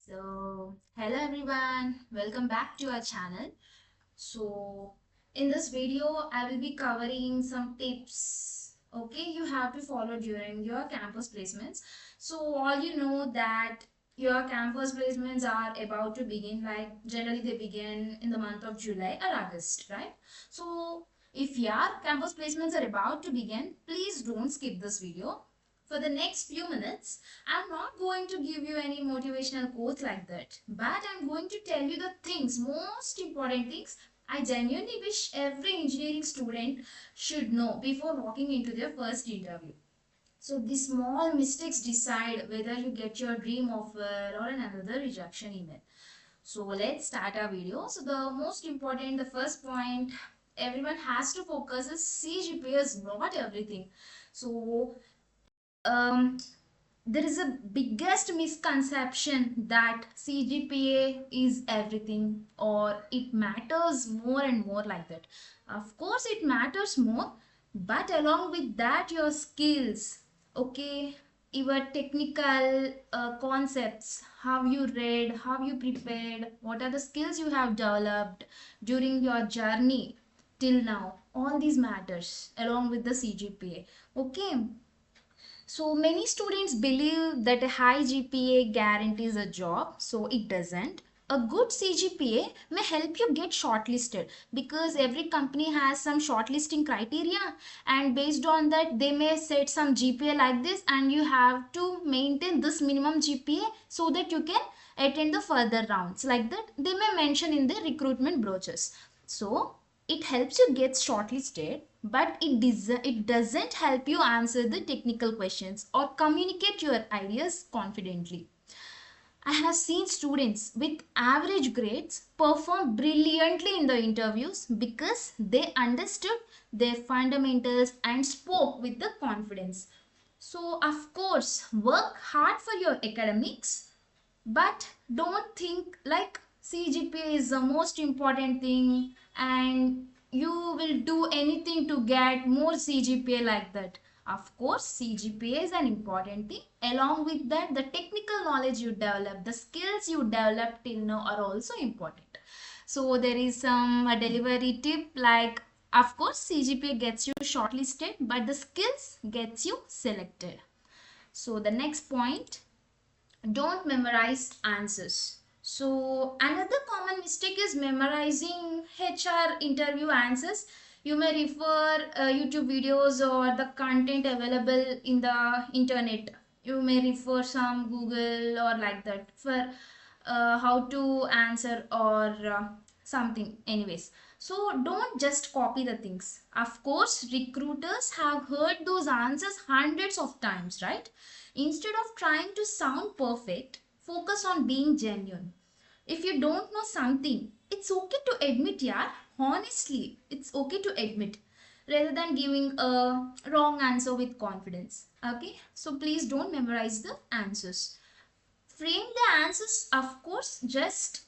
Hello everyone, welcome back to our channel. So, in this video, I will be covering some tips, okay, you have to follow during your campus placements. So, all you know that your campus placements are about to begin, like generally they begin in the month of July or August, right? So, if your campus placements are about to begin, please don't skip this video. For the next few minutes, I'm not going to give you any motivational quotes like that, but I'm going to tell you the things, most important things I genuinely wish every engineering student should know before walking into their first interview. So these small mistakes decide whether you get your dream offer or another rejection email. So let's start our video. So the most important, the first point everyone has to focus is CGPA is not everything. So um, there is a biggest misconception that CGPA is everything or it matters more and more like that. Of course, it matters more, but along with that, your skills, okay, your technical concepts, how you read, how you prepared, what are the skills you have developed during your journey till now, all these matters along with the CGPA, okay. So many students believe that a high GPA guarantees a job. So it doesn't. A good CGPA may help you get shortlisted because every company has some shortlisting criteria, and based on that they may set some GPA like this, and you have to maintain this minimum GPA so that you can attend the further rounds like that they may mention in the recruitment brochures. So it helps you get shortlisted, but it doesn't help you answer the technical questions or communicate your ideas confidently. I have seen students with average grades perform brilliantly in the interviews because they understood their fundamentals and spoke with the confidence. So of course, work hard for your academics, but don't think like CGPA is the most important thing and you will do anything to get more CGPA like that. Of course, CGPA is an important thing. Along with that, the technical knowledge you develop, the skills you develop till now are also important. So there is some delivery tip like, of course, CGPA gets you shortlisted, but the skills gets you selected. So the next point, don't memorize answers. So another common mistake is memorizing HR interview answers. You may refer YouTube videos or the content available in the internet. You may refer some Google or like that for how to answer or something anyways. So don't just copy the things. Of course, recruiters have heard those answers hundreds of times, right? Instead of trying to sound perfect, focus on being genuine. If you don't know something, it's okay to admit, yeah, honestly, it's okay to admit rather than giving a wrong answer with confidence. Okay, so please don't memorize the answers. Frame the answers, of course, just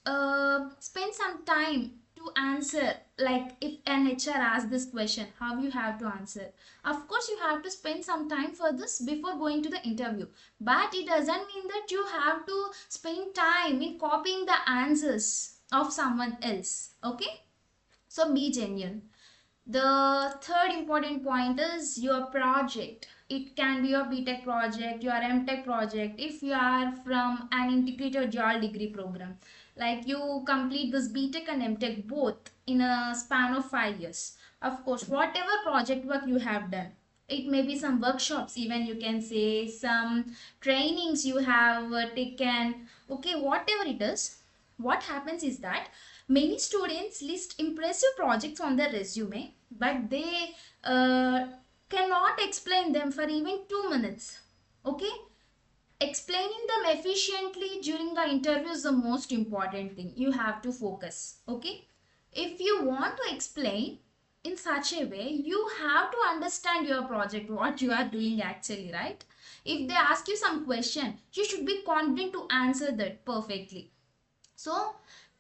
spend some time to answer. Like if an HR asks this question, how you have to answer, of course you have to spend some time for this before going to the interview, but it doesn't mean that you have to spend time in copying the answers of someone else, okay. So be genuine. The third important point is your project. It can be your BTech project, your MTech project. If you are from an integrated dual degree program, like you complete this BTech and MTech both in a span of 5 years. Of course, whatever project work you have done, it may be some workshops, even you can say some trainings you have taken, okay, whatever it is, what happens is that many students list impressive projects on their resume, but they cannot explain them for even 2 minutes. Okay, explaining them efficiently during the interview is the most important thing. You have to focus. Okay, if you want to explain in such a way, you have to understand your project, what you are doing actually, right? If they ask you some question, you should be confident to answer that perfectly. So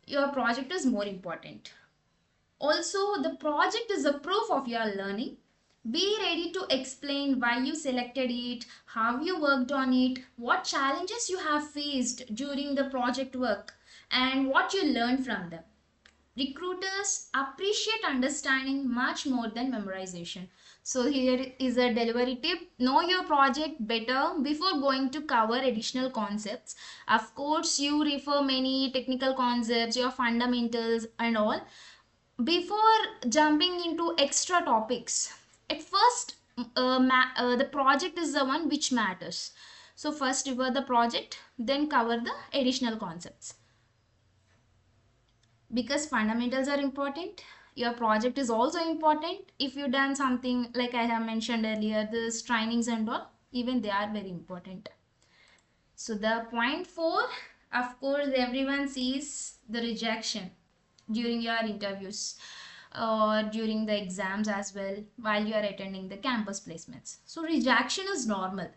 your project is more important. Also, the project is a proof of your learning. Be ready to explain why you selected it, how you worked on it, what challenges you have faced during the project work, and what you learned from them. Recruiters appreciate understanding much more than memorization. So here is a delivery tip. Know your project better before going to cover additional concepts. Of course, you refer many technical concepts, your fundamentals and all before jumping into extra topics. At first, the project is the one which matters. So first refer the project, then cover the additional concepts, because fundamentals are important. Your project is also important. If you done something like I have mentioned earlier, this trainings and all, even they are very important. So the point 4, of course, everyone sees the rejection during your interviews or during the exams as well, while you are attending the campus placements. So rejection is normal.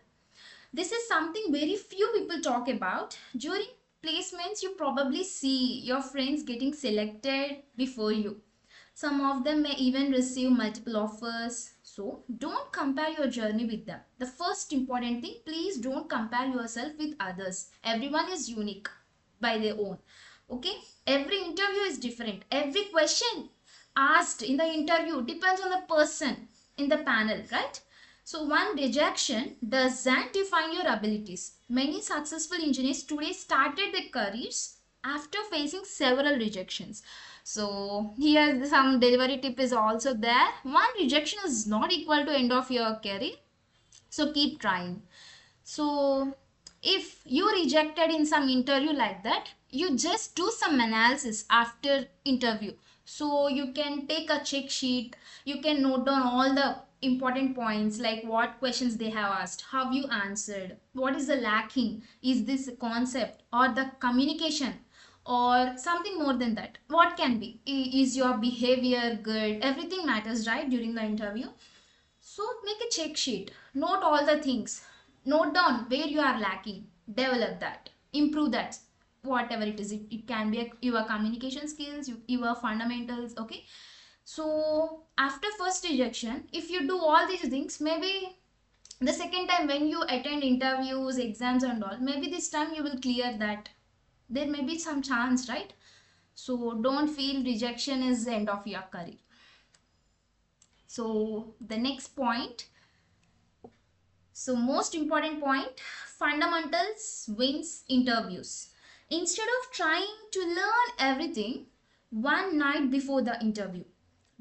This is something very few people talk about. During placements, you probably see your friends getting selected before you. Some of them may even receive multiple offers. So don't compare your journey with them. The first important thing, please don't compare yourself with others. Everyone is unique by their own. Okay? Every interview is different. Every question asked in the interview depends on the person in the panel, right? So one rejection doesn't define your abilities. Many successful engineers today started their careers after facing several rejections. So here some delivery tip is also there. One rejection is not equal to end of your career. So keep trying. So if you rejected in some interview like that, you just do some analysis after interview. So you can take a check sheet, you can note down all the important points like what questions they have asked, how you answered, what is the lacking, is this concept or the communication or something more than that, what can be, is your behavior good, everything matters, right, during the interview. So make a check sheet, note all the things, note down where you are lacking, develop that, improve that, whatever it is. It can be your communication skills, your fundamentals, okay. So after first rejection, if you do all these things, maybe the second time when you attend interviews, exams and all, maybe this time you will clear that. There may be some chance, right? So don't feel rejection is the end of your career. So the next point, so most important point, fundamentals wins interviews. Instead of trying to learn everything one night before the interview,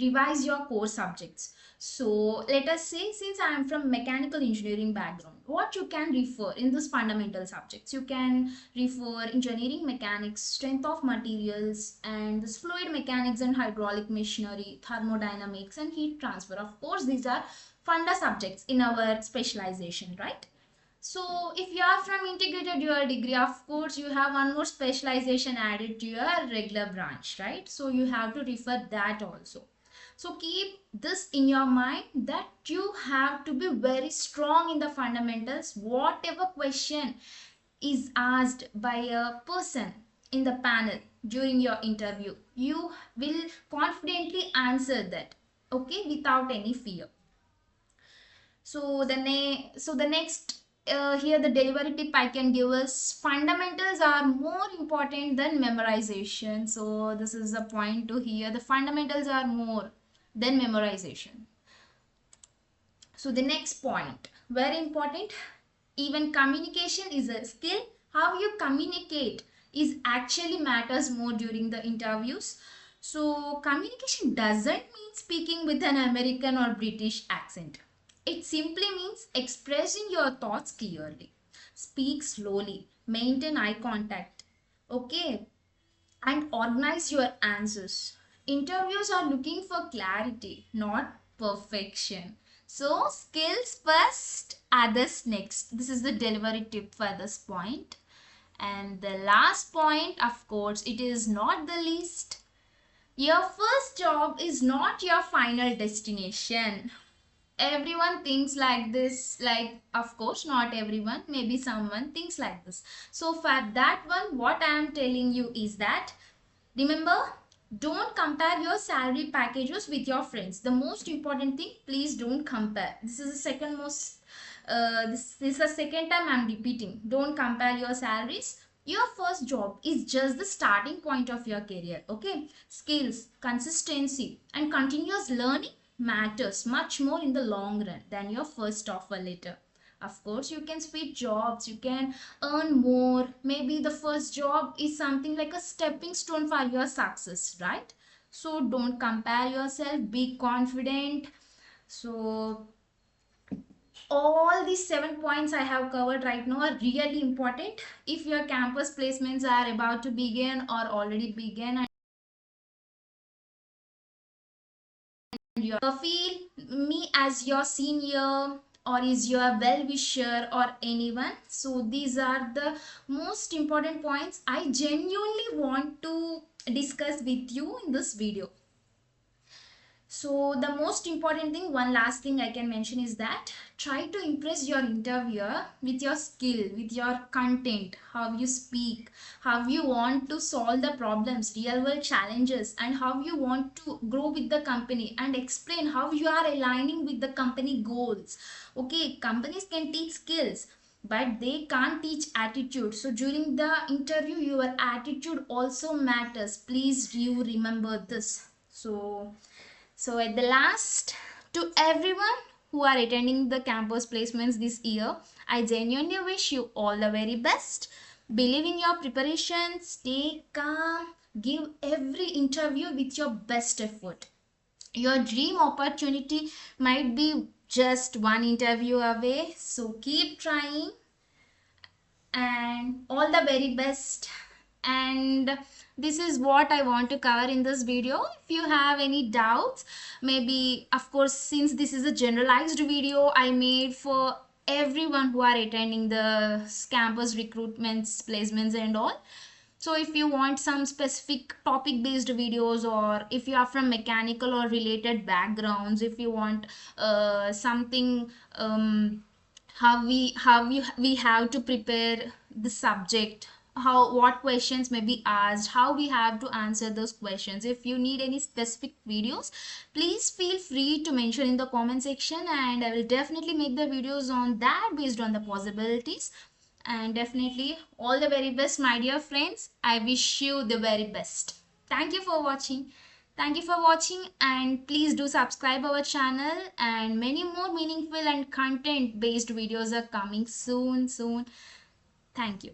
revise your core subjects. So let us say, since I am from mechanical engineering background, what you can refer in this fundamental subjects, you can refer engineering mechanics, strength of materials, and this fluid mechanics and hydraulic machinery, thermodynamics and heat transfer. Of course, these are funda subjects in our specialization, right? So if you are from integrated your degree, of course you have one more specialization added to your regular branch, right? So you have to refer that also. So keep this in your mind that you have to be very strong in the fundamentals. Whatever question is asked by a person in the panel during your interview, you will confidently answer that, okay, without any fear. So the next here the delivery tip I can give is fundamentals are more important than memorization. So this is a point to here. The fundamentals are more than memorization. So the next point, very important, even communication is a skill. How you communicate is actually matters more during the interviews. So communication doesn't mean speaking with an American or British accent. It simply means expressing your thoughts clearly. Speak slowly, maintain eye contact, okay, and organize your answers. Interviews are looking for clarity, not perfection. So, skills first, others next. This is the delivery tip for this point. And the last point, of course, it is not the least. Your first job is not your final destination. Everyone thinks like this, like, of course not everyone, maybe someone thinks like this. So for that one, what I am telling you is that, remember, Don't compare your salary packages with your friends. The most important thing, please don't compare. This is the second most this is the second time I'm repeating. Don't compare your salaries. Your first job is just the starting point of your career. Okay, skills, consistency and continuous learning matters much more in the long run than your first offer letter. Of course, you can switch jobs, you can earn more. Maybe the first job is something like a stepping stone for your success, right? So don't compare yourself, be confident. So all these 7 points I have covered right now are really important if your campus placements are about to begin or already began, and you feel me as your senior or is your well wisher or anyone. So these are the most important points I genuinely want to discuss with you in this video. So the most important thing, one last thing I can mention is that try to impress your interviewer with your skill, with your content, how you speak, how you want to solve the problems, real world challenges, and how you want to grow with the company, and explain how you are aligning with the company goals. Okay, companies can teach skills, but they can't teach attitude. So during the interview, your attitude also matters. Please you remember this. So at the last, to everyone who are attending the campus placements this year, I genuinely wish you all the very best. Believe in your preparation, stay calm, give every interview with your best effort. Your dream opportunity might be just one interview away, so keep trying and all the very best. And this is what I want to cover in this video. If you have any doubts, maybe, of course, since this is a generalized video I made for everyone who are attending the campus recruitments, placements and all. So if you want some specific topic based videos, or if you are from mechanical or related backgrounds, if you want something we have to prepare the subject, how what questions may be asked, how we have to answer those questions, if you need any specific videos, please feel free to mention in the comment section, and I will definitely make the videos on that based on the possibilities. And definitely all the very best, my dear friends. I wish you the very best. Thank you for watching. Thank you for watching, and please do subscribe our channel, and many more meaningful and content based videos are coming soon. Thank you.